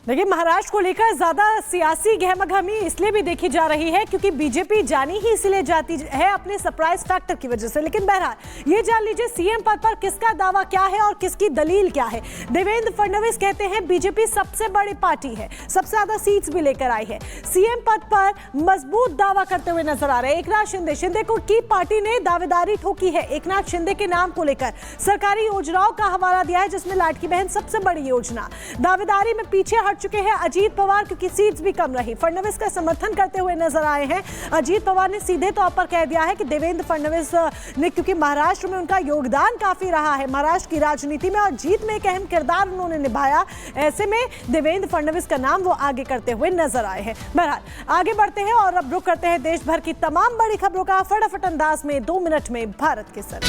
देखिए, महाराष्ट्र को लेकर ज्यादा सियासी गहमागहमी इसलिए भी देखी जा रही है क्योंकि बीजेपी जानी ही इसलिए जाती है अपने सरप्राइज फैक्टर की वजह से। लेकिन बहरहाल ये जान लीजिए सीएम पद पर किसका दावा क्या है और किसकी दलील क्या है। देवेंद्र फडणवीस कहते हैं बीजेपी सबसे बड़ी पार्टी है, सबसे ज्यादा सीट्स भी लेकर आई है। सीएम पद पर मजबूत दावा करते हुए नजर आ रहे हैं एकनाथ शिंदे को की पार्टी ने दावेदारी ठोकी है एकनाथ शिंदे के नाम को लेकर। सरकारी योजनाओं का हवाला दिया है जिसमें लाडकी बहन सबसे बड़ी योजना। दावेदारी में पीछे चुके हैं अजीत पवार क्योंकि सीट्स भी कम रही। फडणवीस का समर्थन करते हुए नजर आए हैं। अजीत पवार ने सीधे तौर पर कह दिया है कि देवेंद्र फडणवीस ने, क्योंकि महाराष्ट्र में उनका योगदान काफी रहा है, महाराष्ट्र की राजनीति में और जीत में एक अहम किरदार उन्होंने निभाया, ऐसे में देवेंद्र फडणवीस का नाम वो आगे करते हुए नजर आए हैं। बहरहाल आगे बढ़ते हैं और अब रुख करते हैं देश भर की तमाम बड़ी खबरों का फटाफट अंदाज में 2 मिनट में भारत के सर।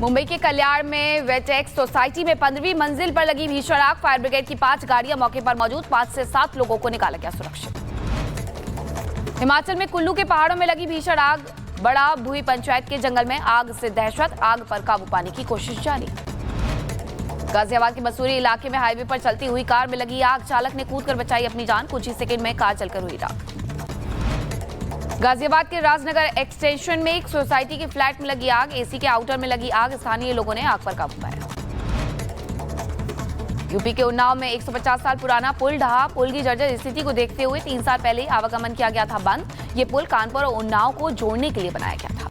मुंबई के कल्याण में वेटेक्स सोसाइटी में 15वीं मंजिल पर लगी भीषण आग। फायर ब्रिगेड की 5 गाड़ियां मौके पर मौजूद, 5 से 7 लोगों को निकाला गया सुरक्षित। हिमाचल में कुल्लू के पहाड़ों में लगी भीषण आग। बड़ा भूई पंचायत के जंगल में आग से दहशत, आग पर काबू पाने की कोशिश जारी। गाजियाबाद के मसूरी इलाके में हाईवे पर चलती हुई कार में लगी आग। चालक ने कूदकर बचाई अपनी जान, कुछ ही सेकंड में कार जलकर हुई राख। गाजियाबाद के राजनगर एक्सटेंशन में एक सोसाइटी के फ्लैट में लगी आग। एसी के आउटर में लगी आग, स्थानीय लोगों ने आग पर काबू पाया। यूपी के उन्नाव में 150 साल पुराना पुल ढहा। पुल की जर्जर स्थिति को देखते हुए 3 साल पहले आवागमन किया गया था बंद। ये पुल कानपुर और उन्नाव को जोड़ने के लिए बनाया गया था।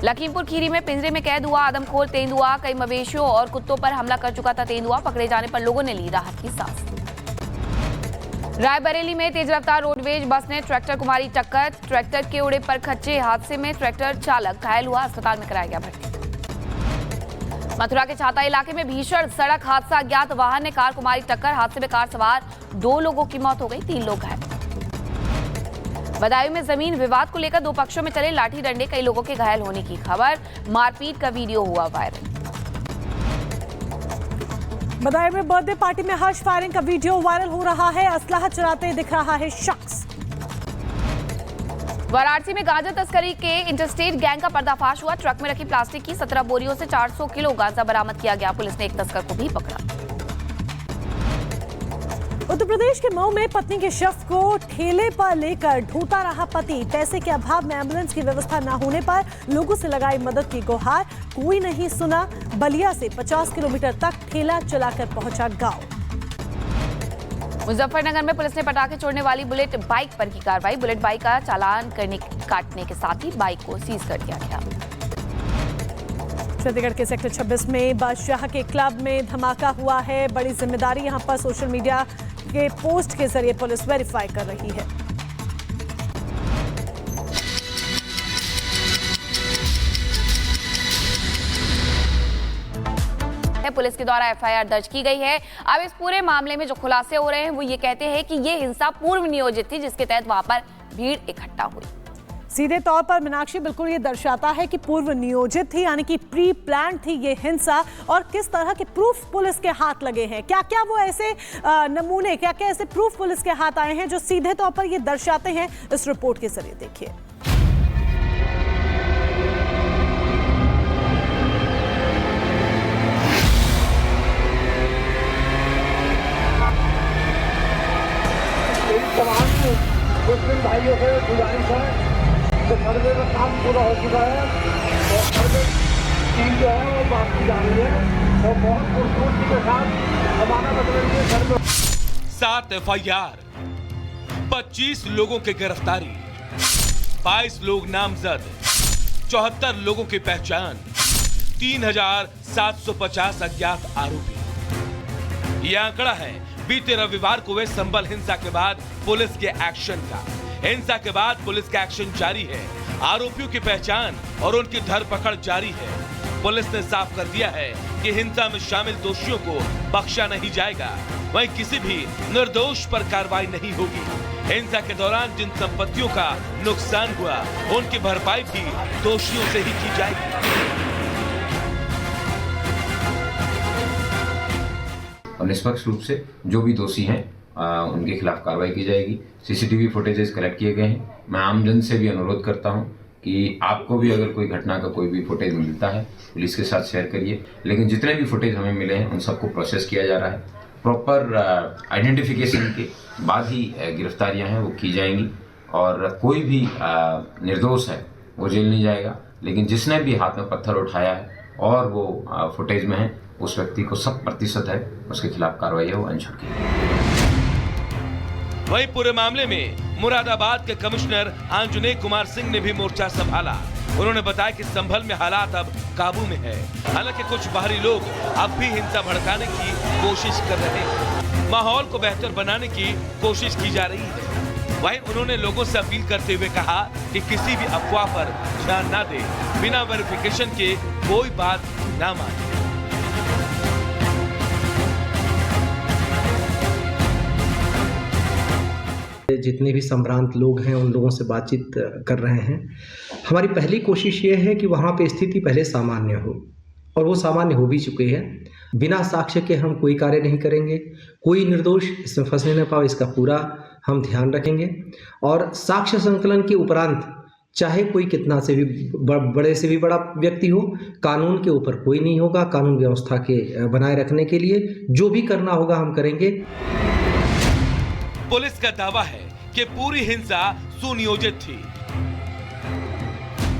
लखीमपुर खीरी में पिंजरे में कैद हुआ आदमखोर तेंदुआ। कई मवेशियों और कुत्तों पर हमला कर चुका था तेंदुआ। पकड़े जाने पर लोगों ने ली राहत की सांस। रायबरेली में तेज रफ्तार रोडवेज बस ने ट्रैक्टर को मारी टक्कर। ट्रैक्टर के उड़े पर खच्चे हादसे में ट्रैक्टर चालक घायल हुआ, अस्पताल में कराया गया भर्ती। मथुरा के छाता इलाके में भीषण सड़क हादसा। अज्ञात वाहन ने कार को मारी टक्कर। हादसे में कार सवार 2 लोगों की मौत हो गई, 3 लोग घायल। बदायूं में जमीन विवाद को लेकर 2 पक्षों में चले लाठी डंडे, कई लोगों के घायल होने की खबर। मारपीट का वीडियो हुआ वायरल। बदायूं में बर्थडे पार्टी में हर्ष फायरिंग का वीडियो वायरल हो रहा है। असलाह चलाते दिख रहा है शख्स। वाराणसी में गांजा तस्करी के इंटरस्टेट गैंग का पर्दाफाश हुआ। ट्रक में रखी प्लास्टिक की 17 बोरियों से 400 किलो गांजा बरामद किया गया। पुलिस ने एक तस्कर को भी पकड़ा। उत्तर प्रदेश के मऊ में पत्नी के शव को ठेले पर लेकर ढोता रहा पति। पैसे के अभाव में एम्बुलेंस की व्यवस्था न होने पर लोगों से लगाई मदद की गुहार, कोई नहीं सुना। बलिया से 50 किलोमीटर तक ठेला चलाकर पहुंचा गांव। मुजफ्फरनगर में पुलिस ने पटाखे छोड़ने वाली बुलेट बाइक पर की कार्रवाई। बुलेट बाइक का चालान काटने के साथ ही बाइक को सीज कर दिया गया। छत्तीसगढ़ के सेक्टर 26 में बादशाह के क्लब में धमाका हुआ है। बड़ी जिम्मेदारी यहां पर सोशल मीडिया के पोस्ट के जरिए पुलिस वेरीफाई कर रही है। पुलिस के द्वारा एफआईआर दर्ज की गई है। अब इस पूरे मामले में जो खुलासे हो रहे हैं वो ये कहते हैं कि ये हिंसा पूर्व नियोजित थी, जिसके तहत वहां पर भीड़ इकट्ठा हुई। सीधे तौर पर मीनाक्षी बिल्कुल ये दर्शाता है कि पूर्व नियोजित थी, यानी कि प्री प्लान थी ये हिंसा। और किस तरह के प्रूफ पुलिस के हाथ लगे हैं, क्या क्या वो ऐसे नमूने, क्या क्या ऐसे प्रूफ पुलिस के हाथ आए हैं जो सीधे तौर पर ये दर्शाते हैं, इस रिपोर्ट के जरिए देखिए। मुस्लिम भाइयों से गुजारिश है तो सर्वे का काम पूरा हो चुका है और सर्वे टीम जो है वो वापसी जा रही है और बहुत खूबसूरती के साथ हमारा बदलेंगे सर्वे। 7 एफआईआर, 25 लोगों की गिरफ्तारी, 22 लोग नामजद, 74 लोगों की पहचान, 3750 अज्ञात आरोपी। यह आंकड़ा है बीते रविवार को हुए संभल हिंसा के बाद पुलिस के एक्शन का। हिंसा के बाद पुलिस का एक्शन जारी है। आरोपियों की पहचान और उनकी धरपकड़ जारी है। पुलिस ने साफ कर दिया है कि हिंसा में शामिल दोषियों को बख्शा नहीं जाएगा, वहीं किसी भी निर्दोष पर कार्रवाई नहीं होगी। हिंसा के दौरान जिन संपत्तियों का नुकसान हुआ उनकी भरपाई भी दोषियों से ही की जाएगी। और निष्पक्ष रूप से जो भी दोषी हैं उनके खिलाफ कार्रवाई की जाएगी। सीसीटीवी फुटेजेस कलेक्ट किए गए हैं। मैं आमजन से भी अनुरोध करता हूं कि आपको भी अगर कोई घटना का कोई भी फुटेज मिलता है पुलिस के साथ शेयर करिए, लेकिन जितने भी फुटेज हमें मिले हैं उन सबको प्रोसेस किया जा रहा है। प्रॉपर आइडेंटिफिकेशन के बाद ही गिरफ्तारियां हैं वो की जाएंगी और कोई भी निर्दोष है वो जेल नहीं जाएगा, लेकिन जिसने भी हाथ में पत्थर उठाया है और वो फुटेज में है उस व्यक्ति को 100% है उसके खिलाफ कार्रवाई है वो अनशुल्क की। वहीं पूरे मामले में मुरादाबाद के कमिश्नर आंजनेय कुमार सिंह ने भी मोर्चा संभाला। उन्होंने बताया कि संभल में हालात अब काबू में है, हालांकि कुछ बाहरी लोग अब भी हिंसा भड़काने की कोशिश कर रहे हैं। माहौल को बेहतर बनाने की कोशिश की जा रही है। वहीं उन्होंने लोगों से अपील करते हुए कहा कि किसी भी अफवाह पर ध्यान न दे, बिना वेरिफिकेशन के कोई बात न माने। जितने भी संभ्रांत लोग हैं उन लोगों से बातचीत कर रहे हैं। हमारी पहली कोशिश ये है कि वहाँ पे स्थिति पहले सामान्य हो, और वो सामान्य हो भी चुकी है। बिना साक्ष्य के हम कोई कार्य नहीं करेंगे, कोई निर्दोष इसमें फंसने न पाए इसका पूरा हम ध्यान रखेंगे। और साक्ष्य संकलन के उपरांत चाहे कोई कितना से भी बड़े से भी बड़ा व्यक्ति हो, कानून के ऊपर कोई नहीं होगा। कानून व्यवस्था के बनाए रखने के लिए जो भी करना होगा हम करेंगे। पुलिस का दावा है कि पूरी हिंसा सुनियोजित थी।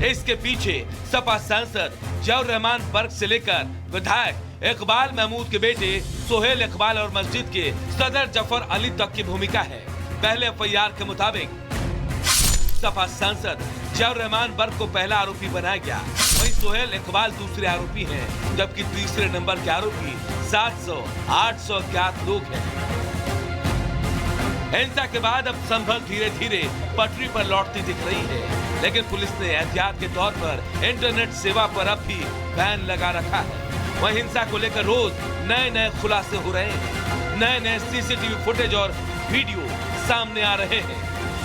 इसके पीछे सपा सांसद जौहर रहमान बर्क से लेकर विधायक इकबाल महमूद के बेटे सोहेल इकबाल और मस्जिद के सदर जफर अली तक की भूमिका है। पहले एफआईआर के मुताबिक सपा सांसद जौहर रहमान बर्क को पहला आरोपी बनाया गया। वहीं सोहेल इकबाल दूसरे आरोपी हैं, जबकि तीसरे नंबर के आरोपी 700-800 अज्ञात लोग हैं। हिंसा के बाद अब संभल धीरे धीरे पटरी पर लौटती दिख रही है, लेकिन पुलिस ने एहतियात के तौर पर इंटरनेट सेवा पर अब भी बैन लगा रखा है। वहीं हिंसा को लेकर रोज नए नए खुलासे हो रहे हैं, नए नए सीसीटीवी फुटेज और वीडियो सामने आ रहे हैं।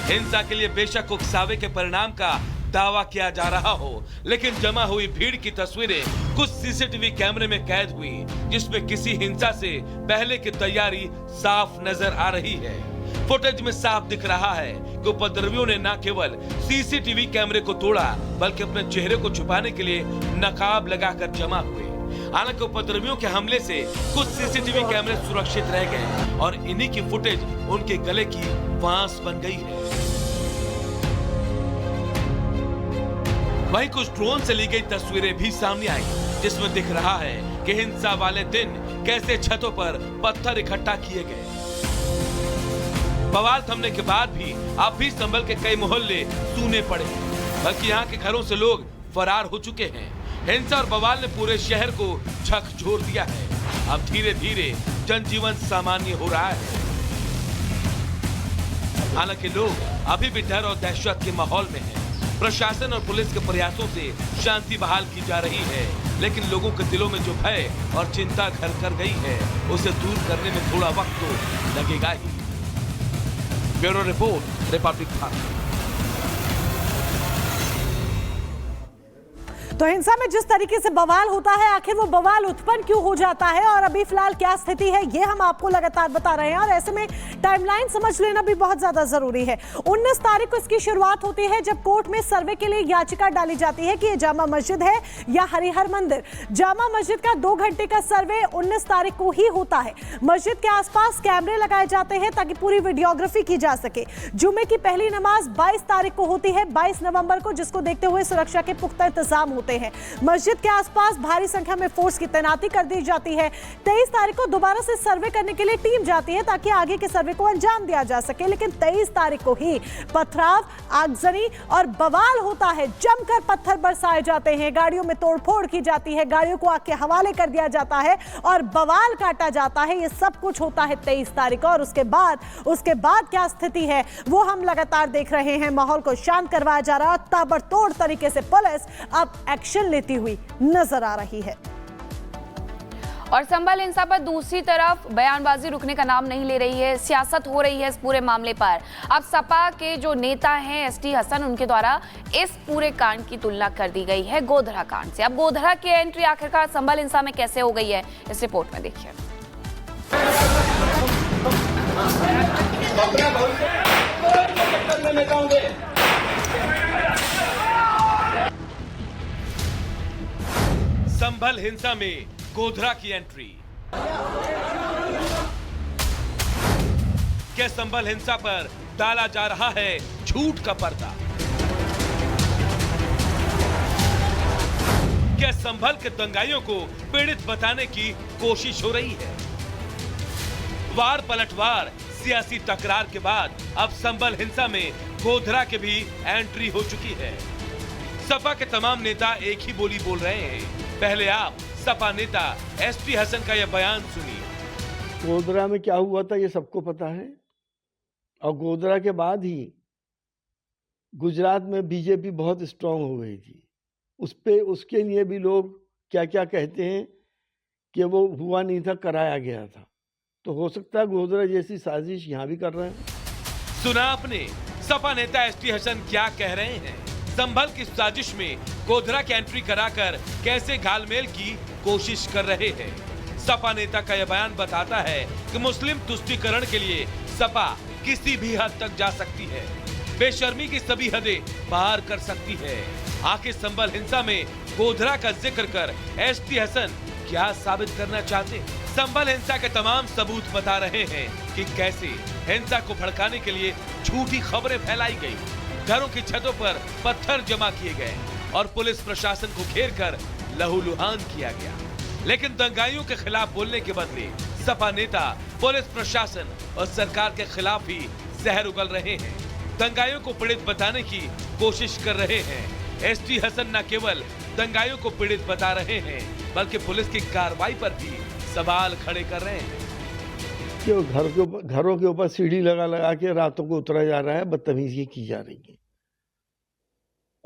हिंसा के लिए बेशक उकसावे के परिणाम का दावा किया जा रहा हो, लेकिन जमा हुई भीड़ की तस्वीरें कुछ सीसीटीवी कैमरे में कैद हुई, जिसमें किसी हिंसा से पहले की तैयारी साफ नजर आ रही है। फुटेज में साफ दिख रहा है कि उपद्रवियों ने न केवल सीसीटीवी कैमरे को तोड़ा, बल्कि अपने चेहरे को छुपाने के लिए नकाब लगाकर जमा हुए। हालांकि उपद्रवियों के हमले से कुछ सीसीटीवी कैमरे सुरक्षित रह गए और इन्हीं की फुटेज उनके गले की फांस बन गई है। वहीं कुछ ड्रोन से ली गई तस्वीरें भी सामने आई, जिसमें दिख रहा है कि हिंसा वाले दिन कैसे छतों पर पत्थर इकट्ठा किए गए। बवाल थमने के बाद भी अब भी संभल के कई मोहल्ले सूने पड़े, बल्कि यहाँ के घरों से लोग फरार हो चुके हैं। हिंसा और बवाल ने पूरे शहर को झकझोर दिया है। अब धीरे धीरे जनजीवन सामान्य हो रहा है। हालांकि लोग अभी भी डर और दहशत के माहौल में हैं। प्रशासन और पुलिस के प्रयासों से शांति बहाल की जा रही है, लेकिन लोगों के दिलों में जो भय और चिंता घर कर गई है, उसे दूर करने में थोड़ा वक्त तो लगेगा ही। Bureau report, republic Bharat. तो हिंसा में जिस तरीके से बवाल होता है, आखिर वो बवाल उत्पन्न क्यों हो जाता है और अभी फिलहाल क्या स्थिति है, ये हम आपको लगातार बता रहे हैं। और ऐसे में टाइमलाइन समझ लेना भी बहुत ज्यादा जरूरी है। 19 तारीख को इसकी शुरुआत होती है, जब कोर्ट में सर्वे के लिए याचिका डाली जाती है कि ये जामा मस्जिद है या हरिहर मंदिर। जामा मस्जिद का 2 घंटे का सर्वे 19 तारीख को ही होता है। मस्जिद के आसपास कैमरे लगाए जाते हैं ताकि पूरी वीडियोग्राफी की जा सके। जुमे की पहली नमाज 22 तारीख को होती है, 22 नवंबर को, जिसको देखते हुए सुरक्षा के पुख्ता इंतजाम होते हैं। मस्जिद के आसपास भारी संख्या में फोर्स की तैनाती कर दी जाती है। 23 तारीख को दोबारा से सर्वे करने के लिए टीम जाती है ताकि आगे के सर्वे को अंजाम दिया जा सके, लेकिन 23 तारीख को ही पथराव, आगजनी और बवाल होता है। जमकर पत्थर बरसाए जाते हैं, गाड़ियों में तोड़फोड़ की जाती है, गाड़ियों को आग के हवाले कर दिया जाता है और बवाल काटा जाता है। ये सब कुछ होता है 23 तारीख को। और उसके बाद क्या स्थिति है वो हम लगातार देख रहे हैं। माहौल को शांत करवाया जा रहा है। ताबड़तोड़ तरीके से पुलिस अब एक्शन लेती हुई नजर आ रही है। और संभल हिंसा पर दूसरी तरफ बयानबाजी रुकने का नाम नहीं ले रही है। सियासत हो रही है इस पूरे मामले पर। अब सपा के जो नेता हैं एसटी हसन, उनके द्वारा इस पूरे कांड की तुलना कर दी गई है गोधरा कांड से। अब गोधरा की एंट्री आखिरकार संभल हिंसा में कैसे हो गई है, इस रिपोर्ट में देखिए। संभल हिंसा में गोधरा की एंट्री। क्या संभल हिंसा पर डाला जा रहा है झूठ का पर्दा? क्या संभल के दंगाइयों को पीड़ित बताने की कोशिश हो रही है? वार पलटवार सियासी टकरार के बाद अब संभल हिंसा में गोधरा के भी एंट्री हो चुकी है। सपा के तमाम नेता एक ही बोली बोल रहे हैं। पहले आप सपा नेता एसटी हसन का यह बयान सुनिए। गोधरा में क्या हुआ था ये सबको पता है, और गोधरा के बाद ही गुजरात में बीजेपी बहुत स्ट्रांग हो गई थी। उसके लिए भी लोग क्या क्या कहते हैं कि वो हुआ नहीं था, कराया गया था। तो हो सकता है गोधरा जैसी साजिश यहाँ भी कर रहे हैं। सुना आपने सपा नेता एसटी हसन क्या कह रहे हैं। संभल की साजिश में गोधरा की एंट्री कराकर कैसे घालमेल की कोशिश कर रहे हैं। सपा नेता का यह बयान बताता है कि मुस्लिम तुष्टीकरण के लिए सपा किसी भी हद तक जा सकती है, बेशर्मी की सभी हदें पार कर सकती है। आखिर संभल हिंसा में गोधरा का जिक्र कर एसटी हसन क्या साबित करना चाहते हैं? संभल हिंसा के तमाम सबूत बता रहे हैं कि कैसे हिंसा को भड़काने के लिए झूठी खबरें फैलाई गई, घरों की छतों पर पत्थर जमा किए गए और पुलिस प्रशासन को घेर कर लहूलुहान किया गया। लेकिन दंगाइयों के खिलाफ बोलने के बदले सपा नेता पुलिस प्रशासन और सरकार के खिलाफ ही जहर उगल रहे हैं। दंगाइयों को पीड़ित बताने की कोशिश कर रहे हैं। एसटी हसन न केवल दंगाइयों को पीड़ित बता रहे हैं बल्कि पुलिस की कार्रवाई पर भी सवाल खड़े कर रहे हैं। क्यों घरों के ऊपर सीढ़ी लगा लगा के रातों को उतरा जा रहा है, बदतमीजी की जा रही है।